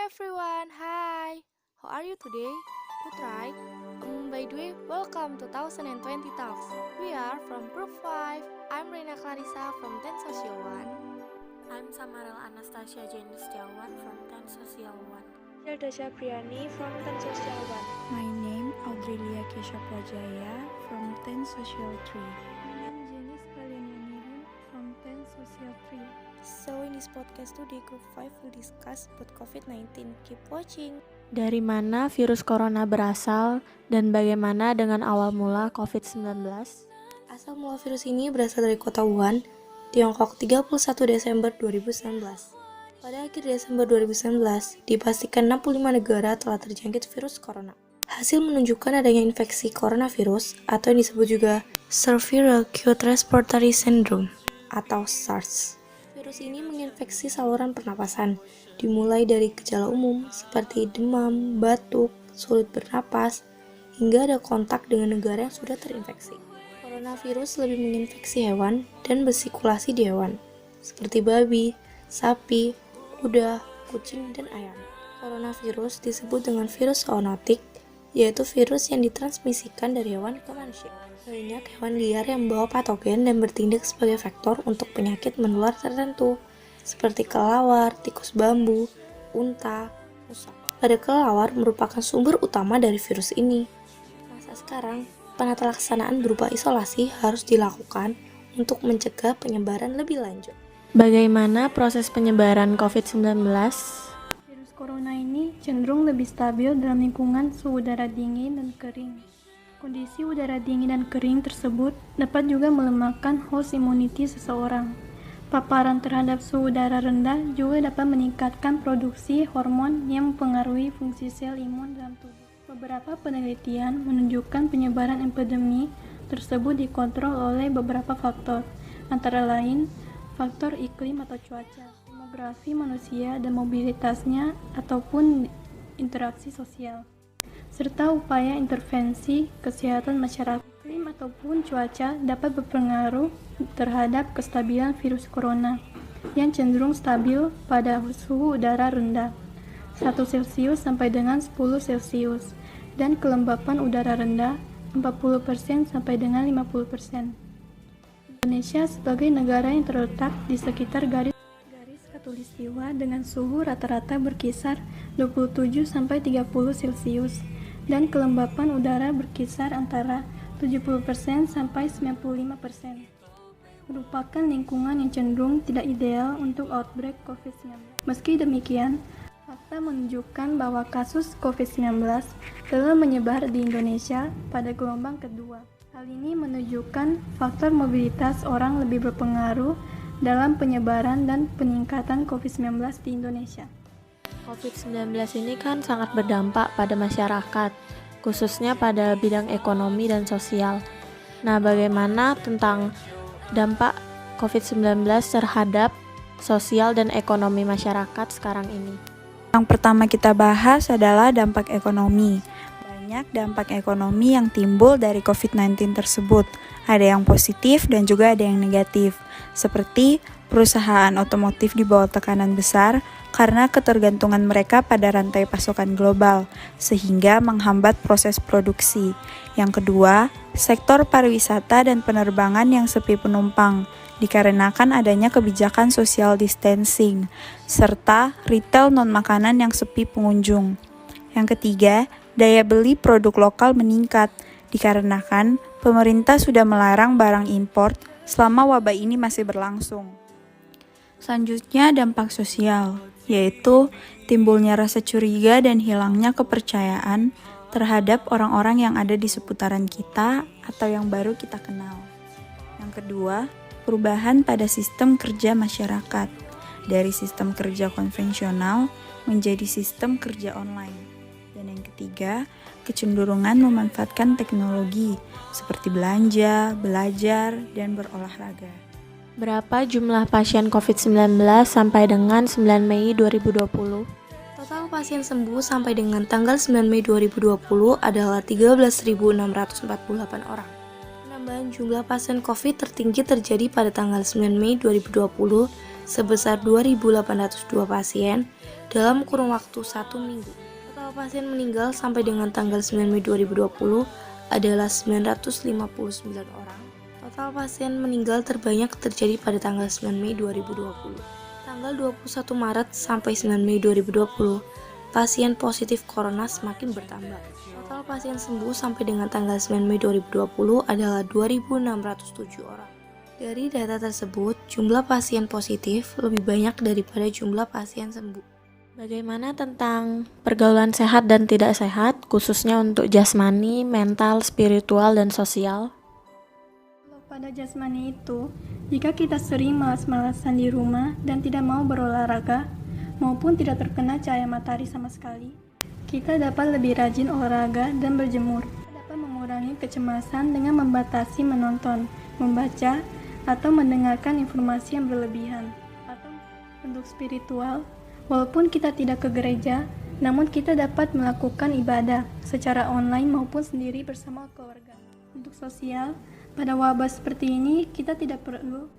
everyone, hi. How are you today? Good, right? By the way, welcome to 2020 Talks. We are from Group 5. I'm Reina Clarissa from 10 Social 1. I'm Samarel Anastasia Jane Setiawan from 10 Social 1. Dasha Priani from 10 Social 1. My name Audrilia Kesha Prajaya from 10 Social 3. My name Jenis Kalianianihan from 10 Social 3. So in this podcast today, Group 5 will discuss about COVID-19. Keep watching. Dari mana virus corona berasal dan bagaimana dengan awal mula COVID-19? Asal mula virus ini berasal dari kota Wuhan, Tiongkok 31 Desember 2019. Pada akhir Desember 2019, dipastikan 65 negara telah terjangkit virus corona. Hasil menunjukkan adanya infeksi coronavirus atau yang disebut juga Severe Acute Respiratory Syndrome atau SARS. Virus ini menginfeksi saluran pernapasan, dimulai dari gejala umum seperti demam, batuk, sulit bernapas, hingga ada kontak dengan negara yang sudah terinfeksi. Coronavirus lebih menginfeksi hewan dan bersirkulasi di hewan, seperti babi, sapi, kuda, kucing, dan ayam. Coronavirus disebut dengan virus zoonotik, yaitu virus yang ditransmisikan dari hewan ke manusia. Banyak hewan liar yang membawa patogen dan bertindak sebagai vektor untuk penyakit menular tertentu, seperti kelelawar, tikus bambu, unta, musang. Pada kelelawar merupakan sumber utama dari virus ini. Masa sekarang, penata laksanaan berupa isolasi harus dilakukan untuk mencegah penyebaran lebih lanjut. Bagaimana proses penyebaran COVID-19? Virus corona ini cenderung lebih stabil dalam lingkungan suhu udara dingin dan kering. Kondisi udara dingin dan kering tersebut dapat juga melemahkan host immunity seseorang. Paparan terhadap suhu udara rendah juga dapat meningkatkan produksi hormon yang mempengaruhi fungsi sel imun dalam tubuh. Beberapa penelitian menunjukkan penyebaran epidemi tersebut dikontrol oleh beberapa faktor, antara lain faktor iklim atau cuaca, demografi manusia dan mobilitasnya ataupun interaksi sosial, serta upaya intervensi kesehatan masyarakat. Iklim ataupun cuaca dapat berpengaruh terhadap kestabilan virus corona yang cenderung stabil pada suhu udara rendah 1 Celcius sampai dengan 10 Celcius dan kelembapan udara rendah 40% sampai dengan 50%. Indonesia sebagai negara yang terletak di sekitar garis khatulistiwa dengan suhu rata-rata berkisar 27 sampai 30 Celcius dan kelembapan udara berkisar antara 70% sampai 95%. Merupakan lingkungan yang cenderung tidak ideal untuk outbreak COVID-19. Meski demikian, fakta menunjukkan bahwa kasus COVID-19 telah menyebar di Indonesia pada gelombang kedua. Hal ini menunjukkan faktor mobilitas orang lebih berpengaruh dalam penyebaran dan peningkatan COVID-19 di Indonesia. COVID-19 ini kan sangat berdampak pada masyarakat, khususnya pada bidang ekonomi dan sosial. Nah, bagaimana tentang dampak COVID-19 terhadap sosial dan ekonomi masyarakat sekarang ini? Yang pertama kita bahas adalah dampak ekonomi. Banyak dampak ekonomi yang timbul dari COVID-19 tersebut. Ada yang positif dan juga ada yang negatif. Seperti perusahaan otomotif di bawah tekanan besar karena ketergantungan mereka pada rantai pasokan global, sehingga menghambat proses produksi. Yang kedua, sektor pariwisata dan penerbangan yang sepi penumpang, dikarenakan adanya kebijakan social distancing, serta retail non-makanan yang sepi pengunjung. Yang ketiga, daya beli produk lokal meningkat, dikarenakan pemerintah sudah melarang barang impor selama wabah ini masih berlangsung. Selanjutnya, dampak sosial, yaitu timbulnya rasa curiga dan hilangnya kepercayaan terhadap orang-orang yang ada di seputaran kita atau yang baru kita kenal. Yang kedua, perubahan pada sistem kerja masyarakat, dari sistem kerja konvensional menjadi sistem kerja online. Dan yang ketiga, kecenderungan memanfaatkan teknologi seperti belanja, belajar, dan berolahraga. Berapa jumlah pasien COVID-19 sampai dengan 9 Mei 2020? Total pasien sembuh sampai dengan tanggal 9 Mei 2020 adalah 13.648 orang. Penambahan jumlah pasien COVID tertinggi terjadi pada tanggal 9 Mei 2020 sebesar 2.802 pasien dalam kurun waktu 1 minggu. Total pasien meninggal sampai dengan tanggal 9 Mei 2020 adalah 959 orang. Total pasien meninggal terbanyak terjadi pada tanggal 9 Mei 2020. Tanggal 21 Maret sampai 9 Mei 2020, pasien positif corona semakin bertambah. Total pasien sembuh sampai dengan tanggal 9 Mei 2020 adalah 2.607 orang. Dari data tersebut, jumlah pasien positif lebih banyak daripada jumlah pasien sembuh. Bagaimana tentang pergaulan sehat dan tidak sehat, khususnya untuk jasmani, mental, spiritual, dan sosial? Kalau pada jasmani itu, jika kita sering malas-malasan di rumah dan tidak mau berolahraga, maupun tidak terkena cahaya matahari sama sekali, kita dapat lebih rajin olahraga dan berjemur. Kita dapat mengurangi kecemasan dengan membatasi menonton, membaca, atau mendengarkan informasi yang berlebihan. Atau untuk spiritual, walaupun kita tidak ke gereja, namun kita dapat melakukan ibadah secara online maupun sendiri bersama keluarga. Untuk sosial, pada wabah seperti ini kita tidak perlu.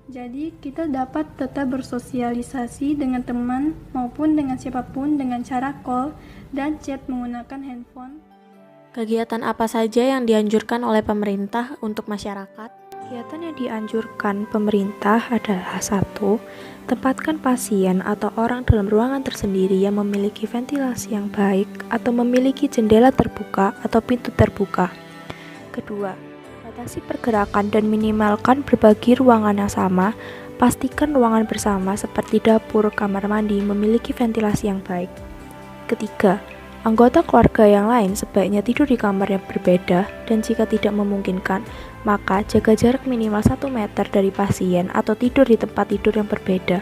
Jadi kita dapat tetap bersosialisasi dengan teman maupun dengan siapapun dengan cara call dan chat menggunakan handphone. Kegiatan apa saja yang dianjurkan oleh pemerintah untuk masyarakat? Kegiatan yang dianjurkan pemerintah adalah 1. Tempatkan pasien atau orang dalam ruangan tersendiri yang memiliki ventilasi yang baik atau memiliki jendela terbuka atau pintu terbuka. 2. Batasi pergerakan dan minimalkan berbagi ruangan yang sama. Pastikan ruangan bersama seperti dapur, kamar mandi memiliki ventilasi yang baik. 3. Anggota keluarga yang lain sebaiknya tidur di kamar yang berbeda dan jika tidak memungkinkan, maka jaga jarak minimal 1 meter dari pasien atau tidur di tempat tidur yang berbeda.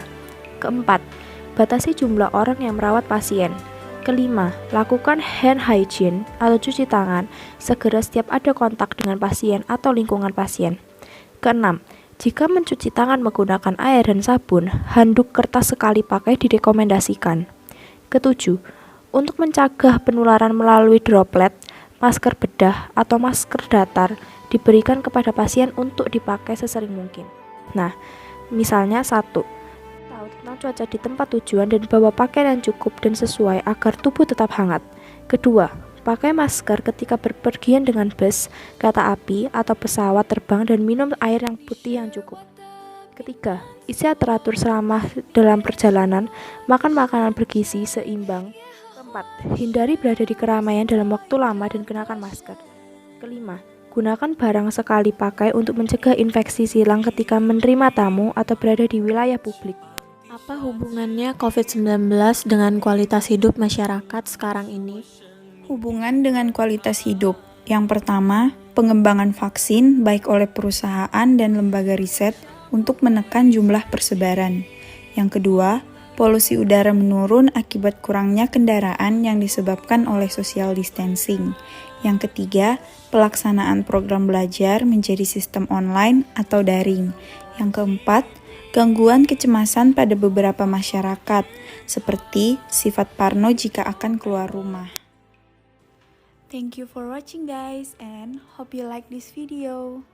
4. Batasi jumlah orang yang merawat pasien. 5. Lakukan hand hygiene atau cuci tangan segera setiap ada kontak dengan pasien atau lingkungan pasien. 6. Jika mencuci tangan menggunakan air dan sabun, handuk kertas sekali pakai direkomendasikan. 7. Untuk mencegah penularan melalui droplet, masker bedah atau masker datar diberikan kepada pasien untuk dipakai sesering mungkin. Nah, misalnya 1. Tahu tentang cuaca di tempat tujuan dan bawa pakaian yang cukup dan sesuai agar tubuh tetap hangat. 2. Pakai masker ketika berpergian dengan bus, kereta api, atau pesawat terbang dan minum air yang putih yang cukup. 3. Istirahat teratur selama dalam perjalanan, makan makanan bergizi seimbang. 4. Hindari berada di keramaian dalam waktu lama dan kenakan masker. 5. Gunakan barang sekali pakai untuk mencegah infeksi silang ketika menerima tamu atau berada di wilayah publik. Apa hubungannya COVID-19 dengan kualitas hidup masyarakat sekarang ini? Hubungan dengan kualitas hidup. Yang pertama, pengembangan vaksin baik oleh perusahaan dan lembaga riset untuk menekan jumlah persebaran. Yang kedua, polusi udara menurun akibat kurangnya kendaraan yang disebabkan oleh social distancing. Yang ketiga, pelaksanaan program belajar menjadi sistem online atau daring. Yang keempat, gangguan kecemasan pada beberapa masyarakat, seperti sifat parno jika akan keluar rumah. Thank you for watching guys and hope you like this video.